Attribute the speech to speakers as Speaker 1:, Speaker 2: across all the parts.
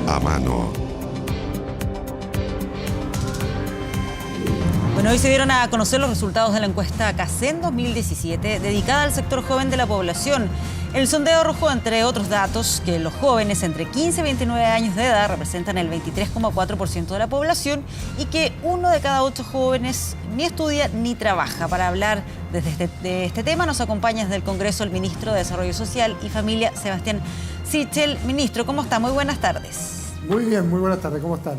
Speaker 1: a mano.
Speaker 2: Bueno, hoy se dieron a conocer los resultados de la encuesta CACEN 2017 dedicada al sector joven de la población. El sondeo arrojó, entre otros datos, que los jóvenes entre 15 y 29 años de edad representan el 23,4% de la población y que 1 de cada 8 jóvenes ni estudia ni trabaja. Para hablar de este tema nos acompaña desde el Congreso el ministro de Desarrollo Social y Familia, Sebastián Sichel. Ministro, ¿cómo está? Muy buenas tardes.
Speaker 3: Muy bien, muy buenas tardes. ¿Cómo están?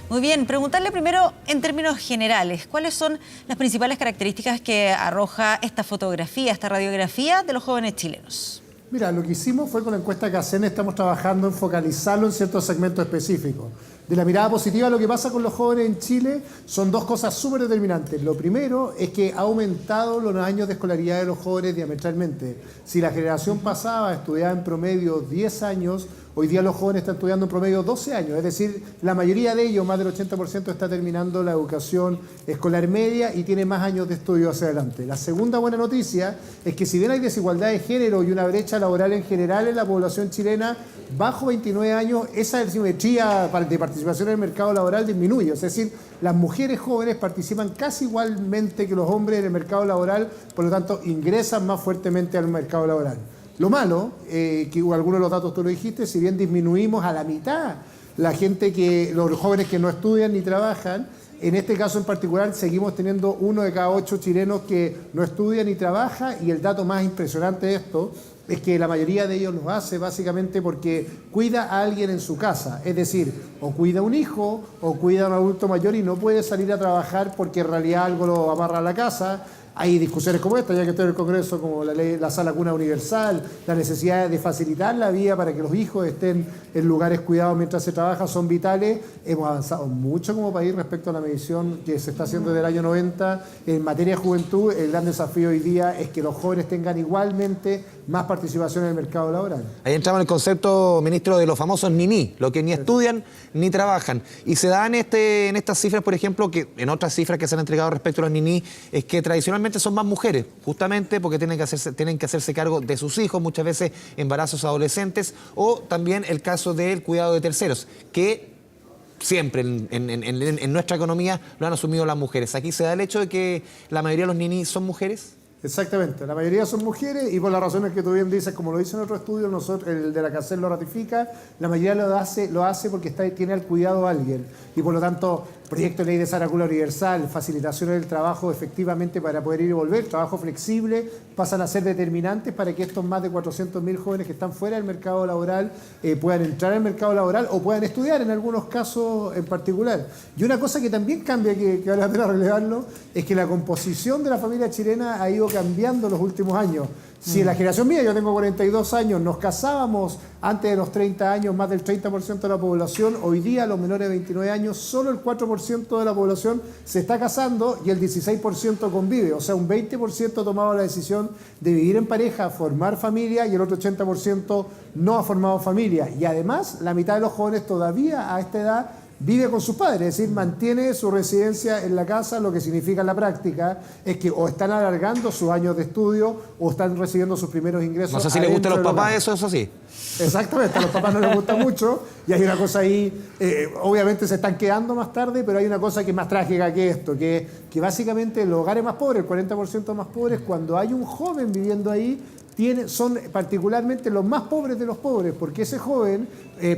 Speaker 2: Muy bien, preguntarle primero en términos generales, ¿cuáles son las principales características que arroja esta fotografía, esta radiografía de los jóvenes chilenos?
Speaker 3: Mira, lo que hicimos fue con la encuesta CACEN, estamos trabajando en focalizarlo en ciertos segmentos específicos. De la mirada positiva, lo que pasa con los jóvenes en Chile son dos cosas súper determinantes. Lo primero es que ha aumentado los años de escolaridad de los jóvenes diametralmente. Si la generación pasada estudiaba en promedio 10 años, hoy día los jóvenes están estudiando en promedio 12 años. Es decir, la mayoría de ellos, más del 80%, está terminando la educación escolar media y tiene más años de estudio hacia adelante. La segunda buena noticia es que si bien hay desigualdad de género y una brecha laboral en general en la población chilena, bajo 29 años, esa asimetría de participación en el mercado laboral disminuye. Es decir, las mujeres jóvenes participan casi igualmente que los hombres en el mercado laboral, por lo tanto, ingresan más fuertemente al mercado laboral. Lo malo, que algunos de los datos tú lo dijiste, si bien disminuimos a la mitad los jóvenes que no estudian ni trabajan, en este caso en particular seguimos teniendo 1 de cada 8 chilenos que no estudia ni trabaja, y el dato más impresionante de esto es que la mayoría de ellos lo hace básicamente porque cuida a alguien en su casa. Es decir, o cuida a un hijo o cuida a un adulto mayor y no puede salir a trabajar porque en realidad algo lo amarra a la casa. Hay discusiones como esta, ya que estoy en el Congreso, como la sala cuna universal, la necesidad de facilitar la vida para que los hijos estén en lugares cuidados mientras se trabaja, son vitales. Hemos avanzado mucho como país respecto a la medición que se está haciendo desde el año 90. En materia de juventud, el gran desafío hoy día es que los jóvenes tengan igualmente más participación en el mercado laboral.
Speaker 4: Ahí entramos en el concepto, ministro, de los famosos niní, los que ni estudian ni trabajan. Y se dan en estas cifras, por ejemplo, que en otras cifras que se han entregado respecto a los niní, es que tradicionalmente son más mujeres, justamente porque tienen que hacerse cargo de sus hijos, muchas veces embarazos adolescentes, o también el caso del cuidado de terceros, que siempre en nuestra economía lo han asumido las mujeres. Aquí se da el hecho de que la mayoría de los niní son mujeres.
Speaker 3: Exactamente, la mayoría son mujeres y por las razones que tú bien dices, como lo dice en otro estudio, el de la CACEN lo ratifica, la mayoría lo hace porque tiene al cuidado a alguien y por lo tanto, proyecto de ley de sala cuna universal, facilitación del trabajo efectivamente para poder ir y volver, trabajo flexible, pasan a ser determinantes para que estos más de 400.000 jóvenes que están fuera del mercado laboral puedan entrar al mercado laboral o puedan estudiar en algunos casos en particular. Y una cosa que también cambia, que vale la pena relevarlo, es que la composición de la familia chilena ha ido cambiando en los últimos años. Si en la generación mía, yo tengo 42 años, nos casábamos antes de los 30 años, más del 30% de la población, hoy día los menores de 29 años, solo el 4% de la población se está casando y el 16% convive. O sea, un 20% ha tomado la decisión de vivir en pareja, formar familia, y el otro 80% no ha formado familia. Y además, la mitad de los jóvenes todavía a esta edad vive con sus padres, es decir, mantiene su residencia en la casa, lo que significa en la práctica es que o están alargando sus años de estudio o están recibiendo sus primeros ingresos.
Speaker 4: No sé si les gusta a los papás eso sí.
Speaker 3: Exactamente, a los papás no les gusta mucho y hay una cosa ahí, obviamente se están quedando más tarde, pero hay una cosa que es más trágica que esto, que básicamente los hogares más pobres, el 40% más pobres, cuando hay un joven viviendo ahí, son particularmente los más pobres de los pobres, porque ese joven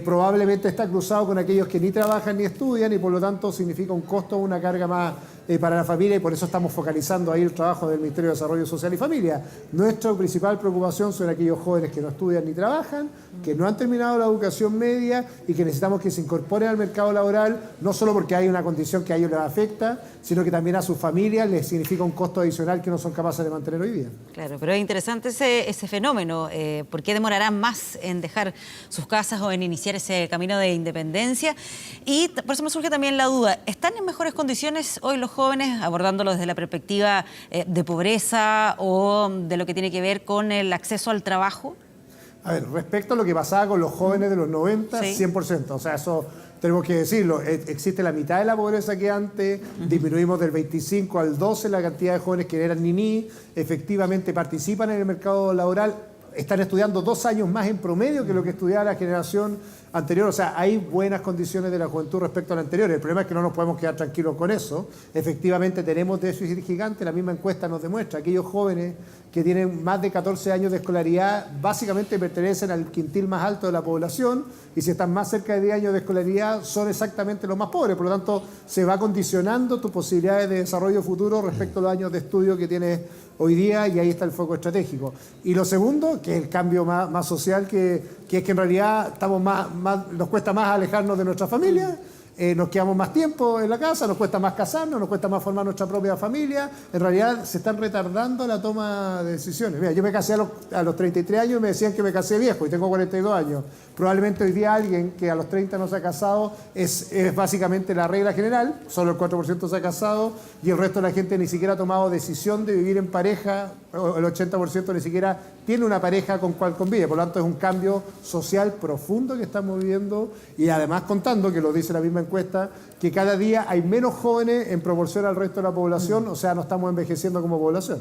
Speaker 3: probablemente está cruzado con aquellos que ni trabajan ni estudian y por lo tanto significa un costo o una carga más para la familia, y por eso estamos focalizando ahí el trabajo del Ministerio de Desarrollo Social y Familia. Nuestra principal preocupación son aquellos jóvenes que no estudian ni trabajan, que no han terminado la educación media y que necesitamos que se incorporen al mercado laboral, no solo porque hay una condición que a ellos les afecta, sino que también a sus familias les significa un costo adicional que no son capaces de mantener hoy día.
Speaker 2: Claro, pero es interesante ese fenómeno. ¿Por qué demorarán más en dejar sus casas o en iniciar ese camino de independencia? Y por eso me surge también la duda, ¿están en mejores condiciones hoy los jóvenes, abordándolo desde la perspectiva de pobreza o de lo que tiene que ver con el acceso al trabajo?
Speaker 3: A ver, respecto a lo que pasaba con los jóvenes de los 90, sí. 100%. O sea, eso tenemos que decirlo. Existe la mitad de la pobreza que antes, disminuimos del 25 al 12 la cantidad de jóvenes que eran niní, efectivamente participan en el mercado laboral. están estudiando 2 años más en promedio que lo que estudiaba la generación anterior. O sea, hay buenas condiciones de la juventud respecto a la anterior. El problema es que no nos podemos quedar tranquilos con eso. Efectivamente tenemos déficit gigante. La misma encuesta nos demuestra. Aquellos jóvenes que tienen más de 14 años de escolaridad básicamente pertenecen al quintil más alto de la población, y si están más cerca de 10 años de escolaridad son exactamente los más pobres. Por lo tanto, se va condicionando tus posibilidades de desarrollo futuro respecto a los años de estudio que tienes hoy día, y ahí está el foco estratégico. Y lo segundo, que es el cambio más social, que es que en realidad estamos nos cuesta más alejarnos de nuestra familia. Nos quedamos más tiempo en la casa, nos cuesta más casarnos, nos cuesta más formar nuestra propia familia. En realidad se están retardando la toma de decisiones. Mira, yo me casé a los 33 años y me decían que me casé viejo, y tengo 42 años. Probablemente hoy día alguien que a los 30 no se ha casado es básicamente la regla general. Solo el 4% se ha casado y el resto de la gente ni siquiera ha tomado decisión de vivir en pareja. El 80% ni siquiera tiene una pareja con cual convive. Por lo tanto, es un cambio social profundo que estamos viviendo, y además contando, que lo dice la misma encuesta, que cada día hay menos jóvenes en proporción al resto de la población. O sea, no estamos envejeciendo como población.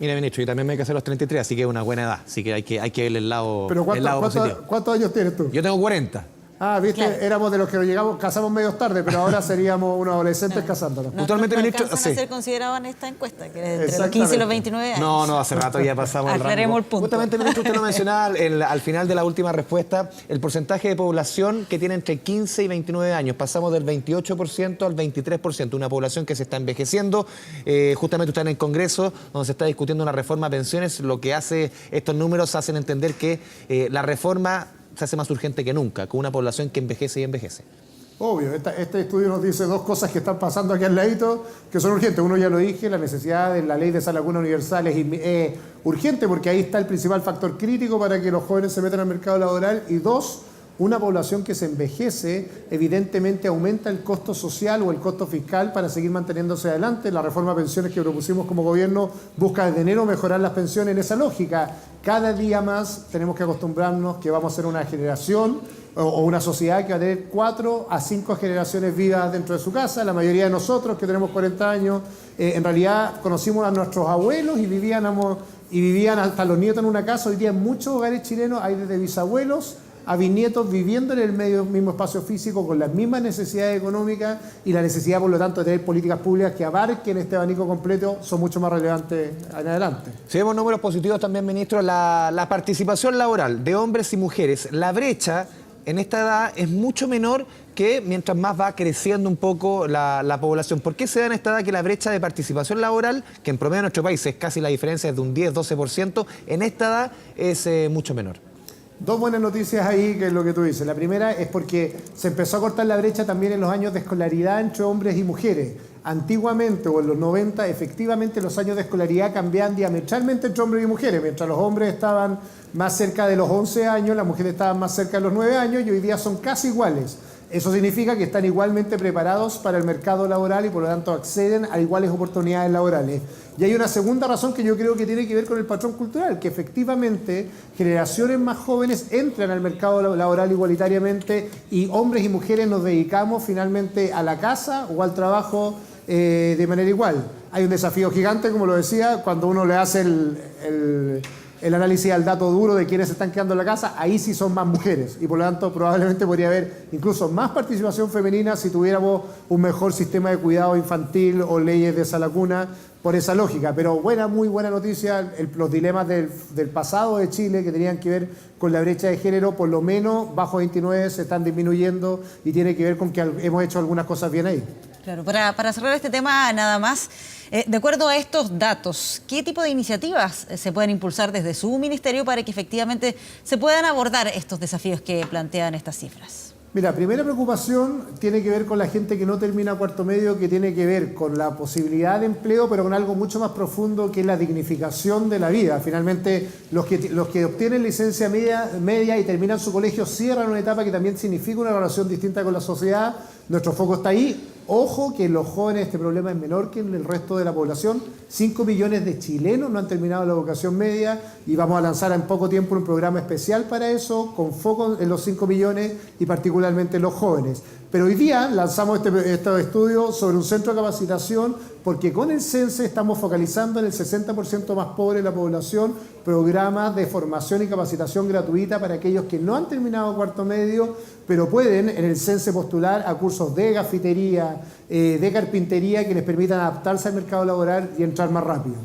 Speaker 4: Mira, ministro, y también me casé a los 33, así que es una buena edad. Así que hay que verle el lado,
Speaker 3: Pero
Speaker 4: positivo.
Speaker 3: ¿cuántos años tienes tú?
Speaker 4: Yo tengo 40.
Speaker 3: Ah, viste,
Speaker 2: claro.
Speaker 3: Éramos de los que casamos medio tarde, pero ahora seríamos unos adolescentes casándonos.
Speaker 4: Puntualmente, ministro,
Speaker 2: alcanzan a ser considerados en esta encuesta, que es entre los 15 y los 29 años.
Speaker 4: No, hace rato ya pasamos el rango.
Speaker 2: Aclaremos el punto.
Speaker 4: Justamente, ministro, usted lo mencionaba al final de la última respuesta, el porcentaje de población que tiene entre 15 y 29 años. Pasamos del 28% al 23%, una población que se está envejeciendo. Justamente usted en el Congreso, donde se está discutiendo una reforma a pensiones, lo que hace estos números hacen entender que la reforma se hace más urgente que nunca, con una población que envejece y envejece.
Speaker 3: Obvio, este estudio nos dice 2 cosas que están pasando aquí al ladito, que son urgentes. Uno, ya lo dije, la necesidad de la ley de Sala Cuna Universal es urgente, porque ahí está el principal factor crítico para que los jóvenes se metan al mercado laboral. Y 2, una población que se envejece evidentemente aumenta el costo social o el costo fiscal para seguir manteniéndose adelante. La reforma de pensiones que propusimos como gobierno busca desde enero mejorar las pensiones en esa lógica. Cada día más tenemos que acostumbrarnos que vamos a ser una generación o una sociedad que va a tener 4 a 5 generaciones vivas dentro de su casa. La mayoría de nosotros que tenemos 40 años, en realidad conocimos a nuestros abuelos y vivían hasta los nietos en una casa. Hoy día en muchos hogares chilenos hay desde bisabuelos a bisnietos viviendo en el mismo espacio físico, con las mismas necesidades económicas, y la necesidad, por lo tanto, de tener políticas públicas que abarquen este abanico completo son mucho más relevantes en adelante.
Speaker 4: Si vemos números positivos también, ministro, la participación laboral de hombres y mujeres, la brecha en esta edad es mucho menor que mientras más va creciendo un poco la población. ¿Por qué se da en esta edad que la brecha de participación laboral, que en promedio en nuestro país es casi la diferencia es de un 10-12%, en esta edad es mucho menor?
Speaker 3: 2 buenas noticias ahí, que es lo que tú dices. La primera es porque se empezó a cortar la brecha también en los años de escolaridad entre hombres y mujeres. Antiguamente, o en los 90, efectivamente los años de escolaridad cambiaban diametralmente entre hombres y mujeres. Mientras los hombres estaban más cerca de los 11 años, las mujeres estaban más cerca de los 9 años, y hoy día son casi iguales. Eso significa que están igualmente preparados para el mercado laboral y por lo tanto acceden a iguales oportunidades laborales. Y hay una segunda razón que yo creo que tiene que ver con el patrón cultural, que efectivamente generaciones más jóvenes entran al mercado laboral igualitariamente, y hombres y mujeres nos dedicamos finalmente a la casa o al trabajo de manera igual. Hay un desafío gigante, como lo decía, cuando uno le hace el análisis al dato duro de quienes se están quedando en la casa, ahí sí son más mujeres, y por lo tanto probablemente podría haber incluso más participación femenina si tuviéramos un mejor sistema de cuidado infantil o leyes de Sala Cuna, por esa lógica. Pero muy buena noticia, los dilemas del pasado de Chile que tenían que ver con la brecha de género, por lo menos bajo 29 se están disminuyendo, y tiene que ver con que hemos hecho algunas cosas bien ahí.
Speaker 2: Claro, para cerrar este tema nada más, de acuerdo a estos datos, ¿qué tipo de iniciativas se pueden impulsar desde su ministerio para que efectivamente se puedan abordar estos desafíos que plantean estas cifras?
Speaker 3: Mira, primera preocupación tiene que ver con la gente que no termina cuarto medio, que tiene que ver con la posibilidad de empleo, pero con algo mucho más profundo, que es la dignificación de la vida. Finalmente, los que obtienen licencia media y terminan su colegio cierran una etapa que también significa una relación distinta con la sociedad. Nuestro foco está ahí. Ojo que en los jóvenes este problema es menor que en el resto de la población. 5 millones de chilenos no han terminado la educación media, y vamos a lanzar en poco tiempo un programa especial para eso, con foco en los 5 millones y particularmente en los jóvenes. Pero hoy día lanzamos este estudio sobre un centro de capacitación porque con el CENSE estamos focalizando en el 60% más pobre de la población programas de formación y capacitación gratuita para aquellos que no han terminado cuarto medio, pero pueden en el CENSE postular a cursos de gafitería, de carpintería, que les permitan adaptarse al mercado laboral y entrar más rápido.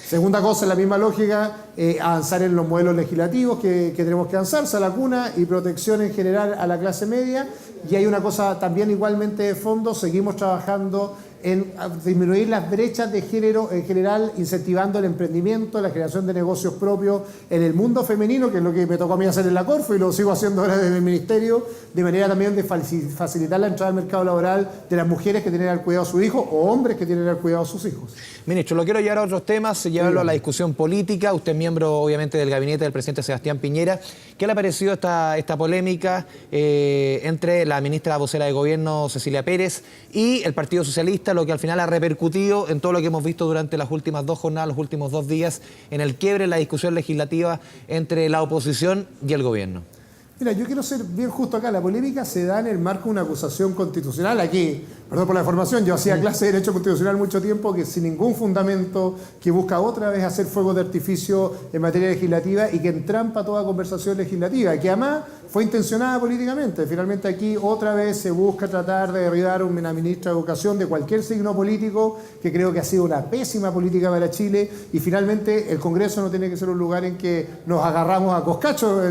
Speaker 3: Segunda cosa, en la misma lógica, avanzar en los modelos legislativos que tenemos que avanzar, vacuna y protección en general a la clase media. Y hay una cosa también igualmente de fondo, seguimos trabajando en disminuir las brechas de género en general, incentivando el emprendimiento, la generación de negocios propios en el mundo femenino, que es lo que me tocó a mí hacer en la Corfo y lo sigo haciendo ahora desde el Ministerio, de manera también de facilitar la entrada al mercado laboral de las mujeres que tienen al cuidado a sus hijos o hombres que tienen al cuidado a sus hijos.
Speaker 4: Ministro, lo quiero llevar a otros temas, llevarlo a la discusión política. Usted es miembro, obviamente, del gabinete del presidente Sebastián Piñera. ¿Qué le ha parecido esta polémica entre la ministra vocera de Gobierno, Cecilia Pérez, y el Partido Socialista, lo que al final ha repercutido en todo lo que hemos visto durante las últimas 2 jornadas, los últimos 2 días, en el quiebre en la discusión legislativa entre la oposición y el gobierno?
Speaker 3: Mira, yo quiero ser bien justo acá. La polémica se da en el marco de una acusación constitucional. Aquí, perdón por la información, yo hacía clase de Derecho Constitucional mucho tiempo, que sin ningún fundamento, que busca otra vez hacer fuegos de artificio en materia legislativa y que entrampa toda conversación legislativa, que además fue intencionada políticamente. Finalmente aquí otra vez se busca tratar de derribar a una ministra de Educación de cualquier signo político, que creo que ha sido una pésima política para Chile, y finalmente el Congreso no tiene que ser un lugar en que nos agarramos a coscacho,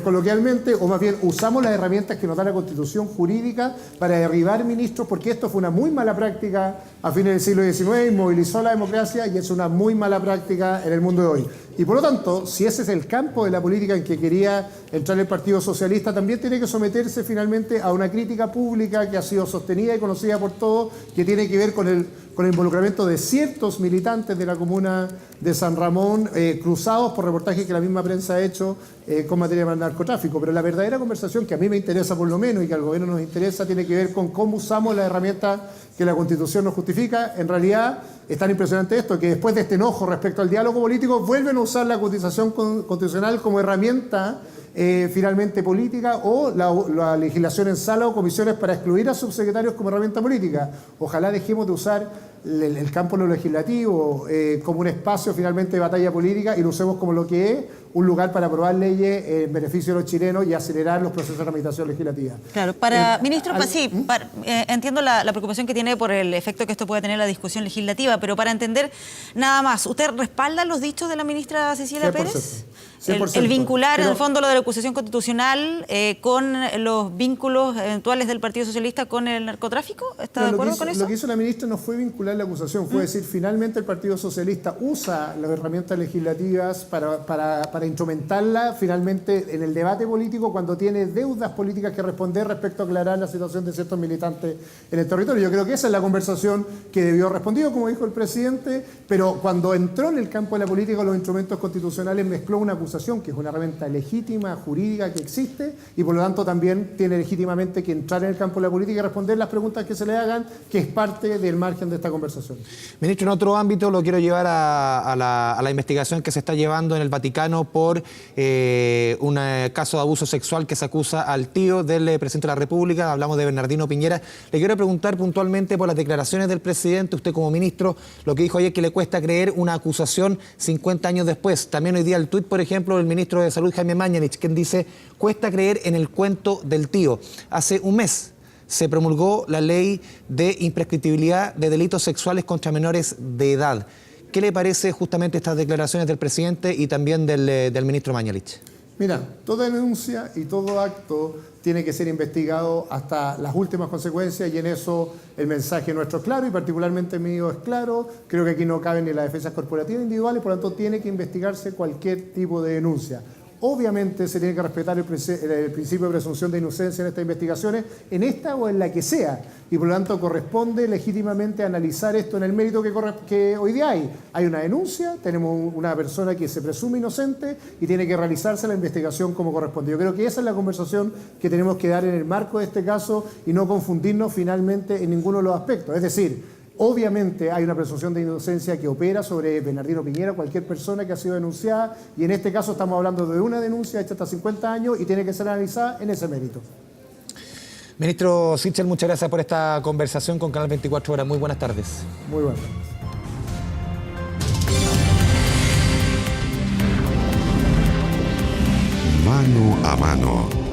Speaker 3: coloquialmente, o más bien usamos las herramientas que nos da la Constitución jurídica para derribar ministros, porque esto fue una muy mala práctica a fines del siglo XIX, movilizó la democracia y es una muy mala práctica en el mundo de hoy. Y por lo tanto, si ese es el campo de la política en que quería entrar el Partido Socialista, también tiene que someterse finalmente a una crítica pública que ha sido sostenida y conocida por todos, que tiene que ver con el involucramiento de ciertos militantes de la comuna de San Ramón, cruzados por reportajes que la misma prensa ha hecho con materia de narcotráfico. Pero la verdadera conversación que a mí me interesa por lo menos y que al gobierno nos interesa tiene que ver con cómo usamos las herramientas que la Constitución nos justifica. En realidad es tan impresionante esto que después de este enojo respecto al diálogo político vuelven a usar la Constitución constitucional como herramienta finalmente política, o la legislación en sala o comisiones para excluir a subsecretarios como herramienta política. Ojalá dejemos de usar el campo de lo legislativo como un espacio finalmente de batalla política y lo usemos como lo que es, un lugar para aprobar leyes en beneficio de los chilenos y acelerar los procesos de tramitación legislativa.
Speaker 2: Claro, ministro, entiendo la preocupación que tiene por el efecto que esto puede tener en la discusión legislativa, pero para entender nada más, ¿usted respalda los dichos de la ministra Cecilia
Speaker 3: 100%,
Speaker 2: Pérez?
Speaker 3: 100%.
Speaker 2: El vincular, en el fondo, lo de la acusación constitucional con los vínculos eventuales del Partido Socialista con el narcotráfico. ¿Está de acuerdo con eso?
Speaker 3: Lo que hizo la ministra no fue vincular la acusación, fue decir, finalmente el Partido Socialista usa las herramientas legislativas para instrumentarla finalmente en el debate político cuando tiene deudas políticas que responder respecto a aclarar la situación de ciertos militantes en el territorio. Yo creo que esa es la conversación que debió haber respondido, como dijo el presidente, pero cuando entró en el campo de la política, los instrumentos constitucionales, mezcló una acusación que es una herramienta legítima, jurídica, que existe, y por lo tanto también tiene legítimamente que entrar en el campo de la política y responder las preguntas que se le hagan, que es parte del margen de esta conversación.
Speaker 4: Ministro, en otro ámbito lo quiero llevar a la investigación que se está llevando en el Vaticano por un caso de abuso sexual que se acusa al tío del presidente de la República. Hablamos de Bernardino Piñera. Le quiero preguntar puntualmente por las declaraciones del presidente. Usted como ministro, lo que dijo ayer, que le cuesta creer una acusación 50 años después. También hoy día el tuit, por ejemplo, del ministro de Salud, Jaime Mañalich, quien dice: cuesta creer en el cuento del tío. Hace un mes se promulgó la ley de imprescriptibilidad de delitos sexuales contra menores de edad. ¿Qué le parece justamente estas declaraciones del presidente y también del ministro Mañalich?
Speaker 3: Mira, toda denuncia y todo acto tiene que ser investigado hasta las últimas consecuencias, y en eso el mensaje nuestro es claro, y particularmente mío es claro. Creo que aquí no caben ni las defensas corporativas individuales, por lo tanto tiene que investigarse cualquier tipo de denuncia. Obviamente se tiene que respetar el principio de presunción de inocencia en estas investigaciones, en esta o en la que sea, y por lo tanto corresponde legítimamente analizar esto en el mérito que hoy día hay. Hay una denuncia, tenemos una persona que se presume inocente y tiene que realizarse la investigación como corresponde. Yo creo que esa es la conversación que tenemos que dar en el marco de este caso y no confundirnos finalmente en ninguno de los aspectos. Es decir, obviamente hay una presunción de inocencia que opera sobre Bernardino Piñera, cualquier persona que ha sido denunciada, y en este caso estamos hablando de una denuncia hecha hasta 50 años y tiene que ser analizada en ese mérito.
Speaker 4: Ministro Sichel, muchas gracias por esta conversación con Canal 24 Horas. Muy buenas tardes.
Speaker 3: Muy buenas tardes.
Speaker 1: Mano a Mano.